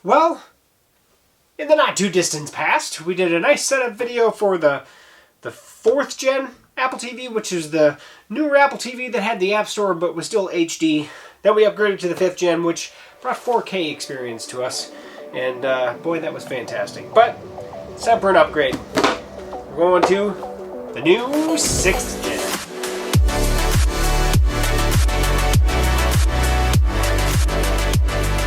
Well, in the not too distant past, we did a nice setup video for the 4th gen Apple TV, which is the newer Apple TV that had the App Store but was still HD. Then we upgraded to the 5th gen, which brought 4K experience to us. And boy, that was fantastic. But it's time for an upgrade. We're going to the new 6th gen.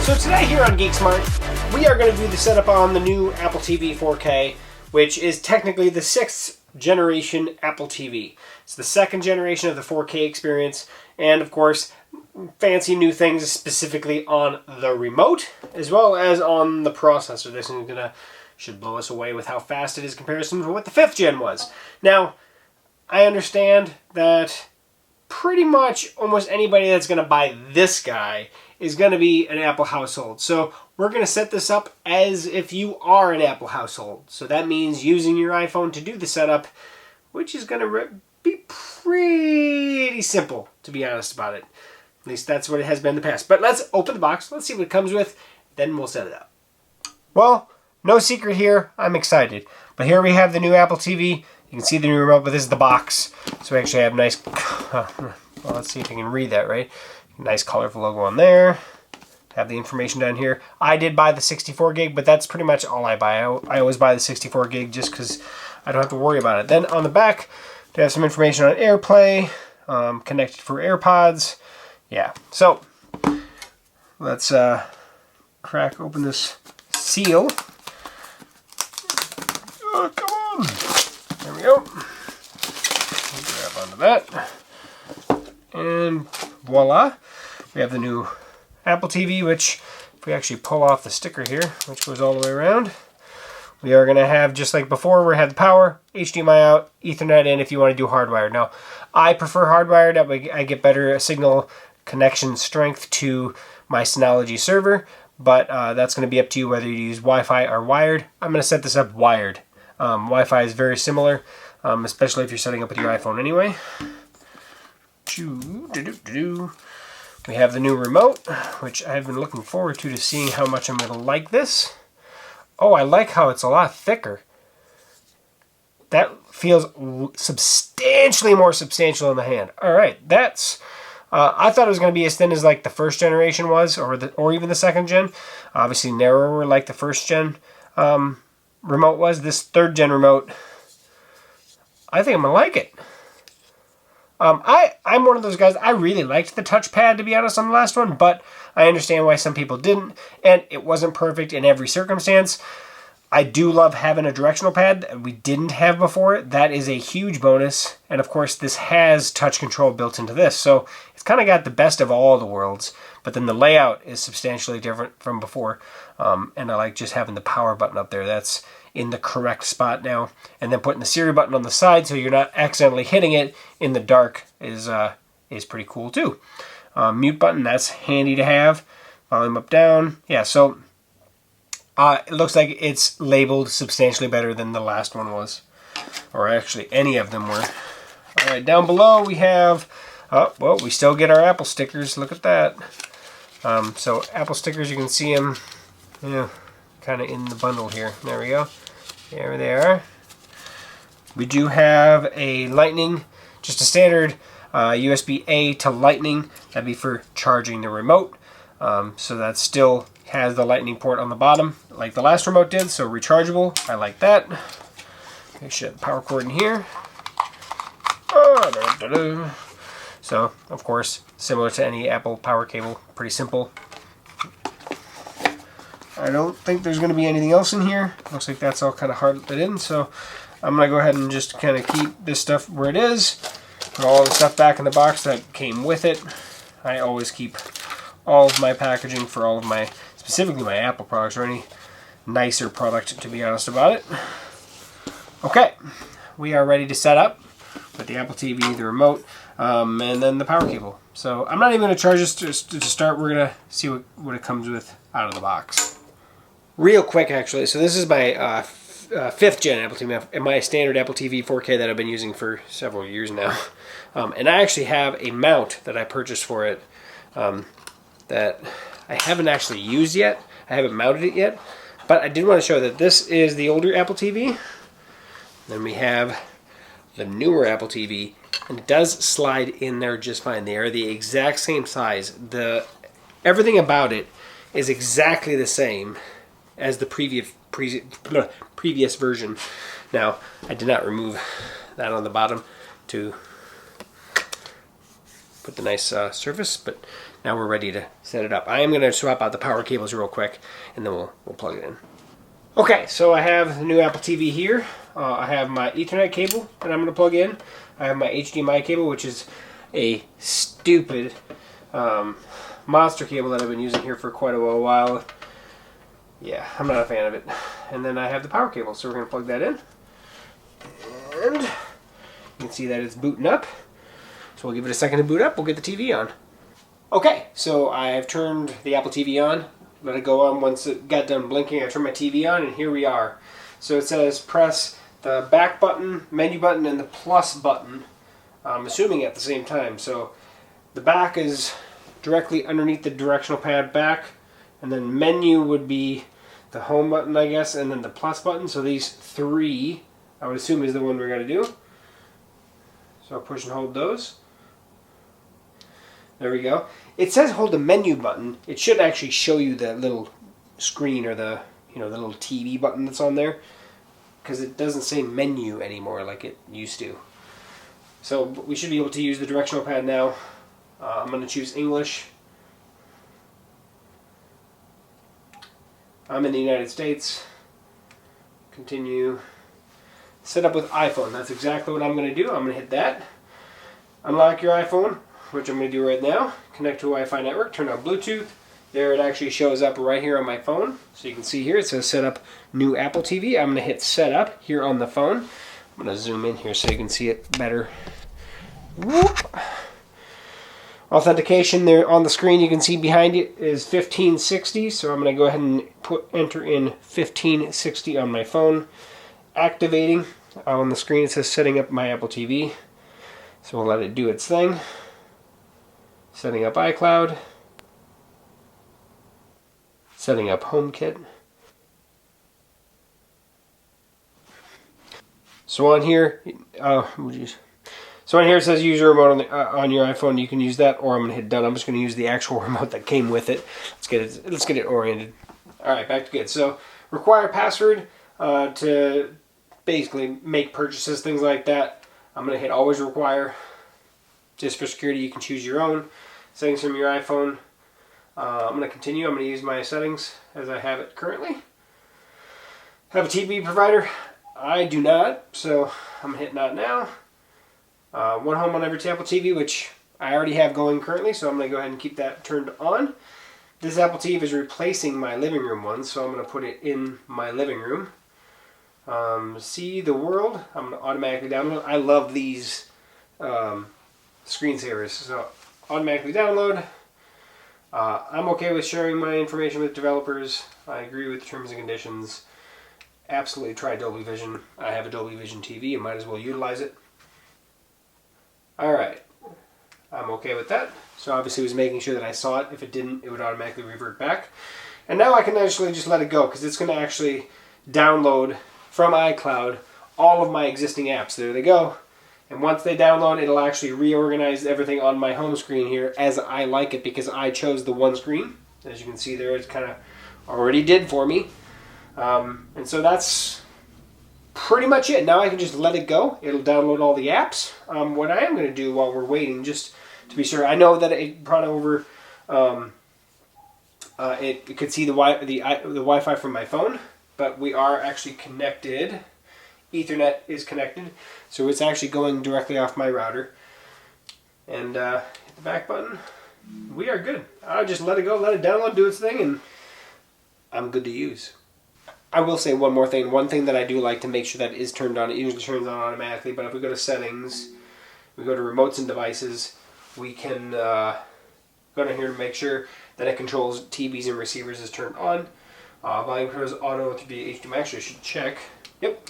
So today here on GeekSmart, we are going to do the setup on the new Apple TV 4K, which is technically the 6th generation Apple TV. It's the 2nd generation of the 4K experience, and of course, fancy new things specifically on the remote, as well as on the processor. This is should blow us away with how fast it is in comparison to what the 5th gen was. Now, I understand that pretty much almost anybody that's going to buy this guy is going to be an Apple household. So we're going to set this up as if you are an Apple household. So that means using your iPhone to do the setup, which is going to be pretty simple, to be honest about it. At least that's what it has been in the past. But let's open the box. Let's see what it comes with. Then we'll set it up. Well, no secret here. I'm excited. But here we have the new Apple TV. You can see the new remote, but this is the box. So we actually have nice... well, let's see if you can read that right. Nice colorful logo on there. Have the information down here. I did buy the 64 gig, but that's pretty much all I buy. I always buy the 64 gig just because I don't have to worry about it. Then on the back, they have some information on AirPlay, connected for AirPods. Yeah, so let's crack open this seal. Oh, come on. There we go. Grab onto that. And voila. We have the new Apple TV, which if we actually pull off the sticker here, which goes all the way around, we are going to have, just like before, we had the power, HDMI out, Ethernet in if you want to do hardwired. Now, I prefer hardwired. That way I get better signal connection strength to my Synology server, but that's going to be up to you whether you use Wi-Fi or wired. I'm going to set this up wired. Wi-Fi is very similar, especially if you're setting up with your iPhone anyway. We have the new remote, which I've been looking forward to seeing how much I'm going to like this. Oh, I like how it's a lot thicker. That feels substantially more substantial in the hand. All right, that's... I thought it was going to be as thin as like the 1st generation was, or even the 2nd gen. Obviously narrower like the 1st gen remote was. This 3rd gen remote, I think I'm going to like it. I'm one of those guys, I really liked the touchpad, to be honest, on the last one, but I understand why some people didn't, and it wasn't perfect in every circumstance. I do love having a directional pad that we didn't have before. That is a huge bonus, and of course this has touch control built into this, so it's kind of got the best of all the worlds, but then the layout is substantially different from before, and I like just having the power button up there. That's in the correct spot now, and then putting the Siri button on the side so you're not accidentally hitting it in the dark is pretty cool too. Mute button, that's handy to have. Volume up, down. Yeah, so it looks like it's labeled substantially better than the last one was, or actually any of them were. All right, down below we have, well, we still get our Apple stickers. Look at that. So Apple stickers, you can see them, kind of in the bundle here. There we go. There they are. We do have a Lightning, just a standard USB-A to Lightning. That'd be for charging the remote. So that still has the Lightning port on the bottom, like the last remote did, so rechargeable. I like that. Okay, should have the power cord in here. So, of course, similar to any Apple power cable, pretty simple. I don't think there's going to be anything else in here. Looks like that's all kind of hard to fit in, so I'm going to go ahead and just kind of keep this stuff where it is. Put all the stuff back in the box that came with it. I always keep all of my packaging for all of my, specifically my Apple products, or any nicer product, to be honest about it. Okay, we are ready to set up with the Apple TV, the remote, and then the power cable. So I'm not even going to charge this to start. We're going to see what it comes with out of the box. Real quick, actually. So this is my 5th gen Apple TV, my standard Apple TV 4K that I've been using for several years now. And I actually have a mount that I purchased for it that I haven't actually used yet. I haven't mounted it yet. But I did want to show that this is the older Apple TV. Then we have the newer Apple TV. And it does slide in there just fine. They are the exact same size. Everything about it is exactly the same as the previous version. Now, I did not remove that on the bottom to put the nice surface, but now we're ready to set it up. I am going to swap out the power cables real quick, and then we'll plug it in. Okay, so I have the new Apple TV here. I have my Ethernet cable that I'm going to plug in. I have my HDMI cable, which is a stupid monster cable that I've been using here for quite a while. Yeah, I'm not a fan of it. And then I have the power cable, so we're going to plug that in. And you can see that it's booting up. So we'll give it a second to boot up. We'll get the TV on. Okay, so I've turned the Apple TV on. Let it go on. Once it got done blinking, I turned my TV on, and here we are. So it says press the back button, menu button, and the plus button. I'm assuming at the same time. So the back is directly underneath the directional pad back, and then menu would be the home button, I guess, and then the plus button. So these three, I would assume, is the one we're going to do. So I'll push and hold those. There we go. It says hold the menu button. It should actually show you the little screen or the the little TV button that's on there, because it doesn't say menu anymore like it used to. So we should be able to use the directional pad now. I'm going to choose English. I'm in the United States. Continue. Set up with iPhone. That's exactly what I'm going to do. I'm going to hit that. Unlock your iPhone, which I'm going to do right now. Connect to a Wi-Fi network. Turn on Bluetooth. There it actually shows up right here on my phone. So you can see here it says set up new Apple TV. I'm going to hit set up here on the phone. I'm going to zoom in here so you can see it better. Whoop. Authentication there on the screen, you can see behind it is 1560. So I'm going to go ahead and enter in 1560 on my phone. Activating. On the screen it says setting up my Apple TV. So we'll let it do its thing. Setting up iCloud. Setting up HomeKit. So on here, so on here it says use your remote on your iPhone. You can use that, or I'm going to hit done. I'm just going to use the actual remote that came with it. Let's get it oriented. All right, back to good. So require password to basically make purchases, things like that. I'm going to hit always require. Just for security, you can choose your own settings from your iPhone. I'm going to continue. I'm going to use my settings as I have it currently. Have a TV provider? I do not, so I'm going to hit not now. One home on every Apple TV, which I already have going currently, so I'm going to go ahead and keep that turned on. This Apple TV is replacing my living room one, so I'm going to put it in my living room. See the world, I'm going to automatically download. I love these screensavers, so automatically download. I'm okay with sharing my information with developers. I agree with the terms and conditions. Absolutely try Dolby Vision. I have a Dolby Vision TV and might as well utilize it. Alright, I'm okay with that. So obviously it was making sure that I saw it. If it didn't, it would automatically revert back. And now I can actually just let it go, because it's going to actually download from iCloud all of my existing apps. There they go. And once they download, it'll actually reorganize everything on my home screen here as I like it, because I chose the one screen. As you can see there, it's kind of already did for me. And so that's pretty much it. Now I can just let it go. It'll download all the apps. What I am going to do while we're waiting, just to be sure, I know that it brought over, it could see the Wi-Fi from my phone, but we are actually connected. Ethernet is connected, so it's actually going directly off my router. And hit the back button. We are good. I'll just let it go, let it download, do its thing, and I'm good to use. I will say one more thing. One thing that I do like to make sure that is turned on. It usually turns on automatically, but if we go to settings, we go to remotes and devices, we can go down here to make sure that it controls TVs and receivers is turned on. Volume control is auto through the HDMI. Actually, I should check. Yep.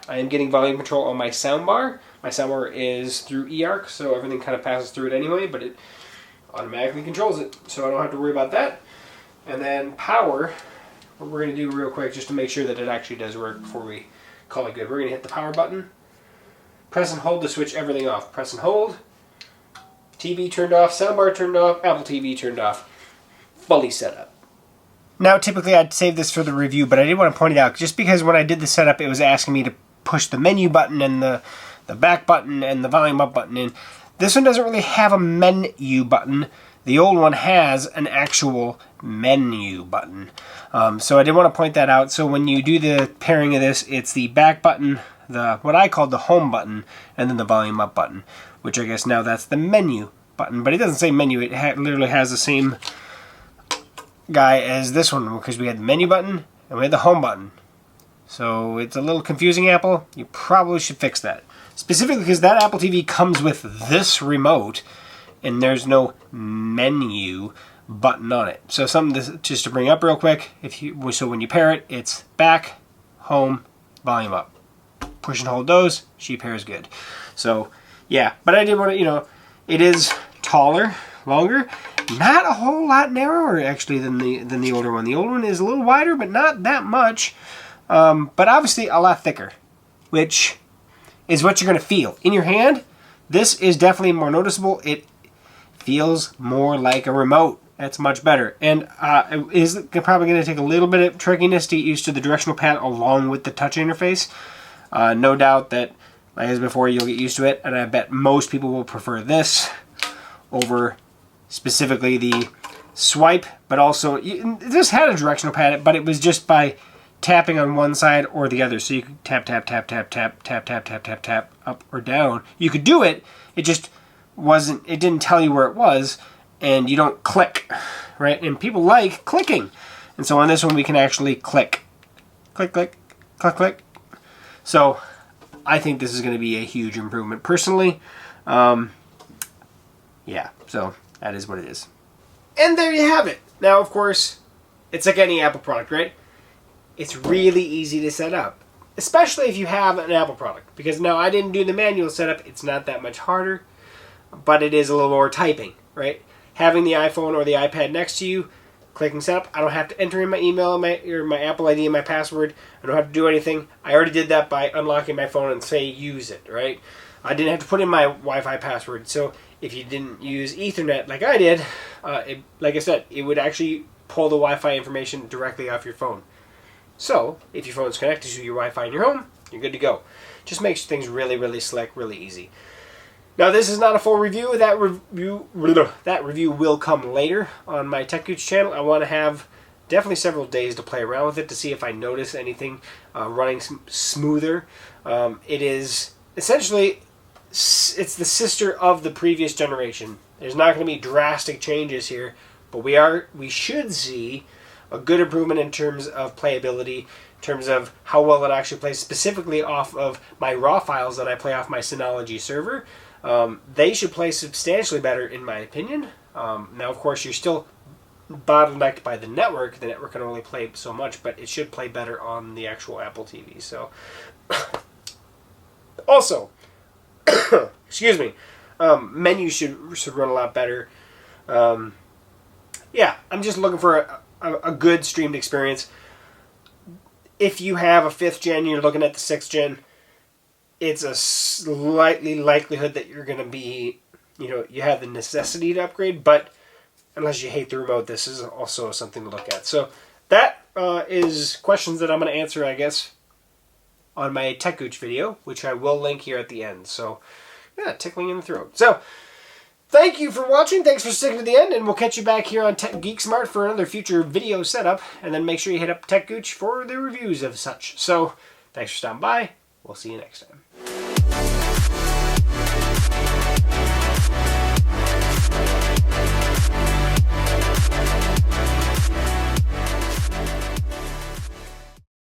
I am getting volume control on my soundbar. My soundbar is through eARC, so everything kind of passes through it anyway, but it automatically controls it, so I don't have to worry about that. And then power, what we're going to do real quick just to make sure that it actually does work before we call it good. We're going to hit the power button, press and hold to switch everything off. Press and hold, TV turned off, soundbar turned off, Apple TV turned off. Fully set up. Now typically I'd save this for the review, but I did want to point it out just because when I did the setup it was asking me to push the menu button and the back button and the volume up button in. This one doesn't really have a menu button. The old one has an actual menu button. So I did want to point that out. So when you do the pairing of this, it's the back button, what I called the home button, and then the volume up button, which I guess now that's the menu button. But it doesn't say menu. It literally has the same guy as this one because we had the menu button and we had the home button. So it's a little confusing, Apple. You probably should fix that. Specifically because that Apple TV comes with this remote and there's no menu button on it. So something just to bring up real quick, so when you pair it, it's back, home, volume up. Push and hold those, she pairs good. So yeah, but I did want to, it is taller, longer, not a whole lot narrower actually than the older one. The older one is a little wider, but not that much. But obviously a lot thicker, which is what you're going to feel in your hand. This is definitely more noticeable. It feels more like a remote. That's much better. And it is probably going to take a little bit of trickiness to get used to the directional pad along with the touch interface. No doubt that, like as before, you'll get used to it. And I bet most people will prefer this over specifically the swipe. But also, this had a directional pad, but it was just by tapping on one side or the other. So you could tap, tap, tap, tap, tap, tap, tap, tap, tap, tap, up or down. You could do it. It just wasn't, it didn't tell you where it was, and you don't click, right? And people like clicking. And so on this one, we can actually click. Click, click, click, click. So I think this is going to be a huge improvement personally. Yeah, so that is what it is. And there you have it. Now, of course, it's like any Apple product, right? It's really easy to set up, especially if you have an Apple product. Because now I didn't do the manual setup. It's not that much harder, but it is a little more typing, right? Having the iPhone or the iPad next to you, clicking setup, I don't have to enter in my email or my Apple ID and my password. I don't have to do anything. I already did that by unlocking my phone and say use it, right? I didn't have to put in my Wi-Fi password. So if you didn't use Ethernet like I did, like I said, it would actually pull the Wi-Fi information directly off your phone. So if your phone's connected to your Wi-Fi in your home, you're good to go. Just makes things really, really slick, really easy. Now, this is not a full review. That review will come later on my Tech Gooch channel. I want to have definitely several days to play around with it to see if I notice anything running smoother. It is essentially, it's the sister of the previous generation. There's not going to be drastic changes here, but we should see a good improvement in terms of playability, in terms of how well it actually plays, specifically off of my raw files that I play off my Synology server. They should play substantially better, in my opinion. Now, of course, you're still bottlenecked by the network. The network can only play so much, but it should play better on the actual Apple TV. So, also, excuse me, menus should run a lot better. Yeah, I'm just looking for a good streamed experience. If you have a 5th gen, you're looking at the 6th gen, it's a slightly likelihood that you're going to be, you have the necessity to upgrade, but unless you hate the remote, this is also something to look at. So that is questions that I'm going to answer, I guess, on my Tech Gooch video, which I will link here at the end. So, yeah, tickling in the throat. So, thank you for watching. Thanks for sticking to the end, and we'll catch you back here on GeekSmart for another future video setup. And then make sure you hit up Tech Gooch for the reviews of such. So, thanks for stopping by. We'll see you next time.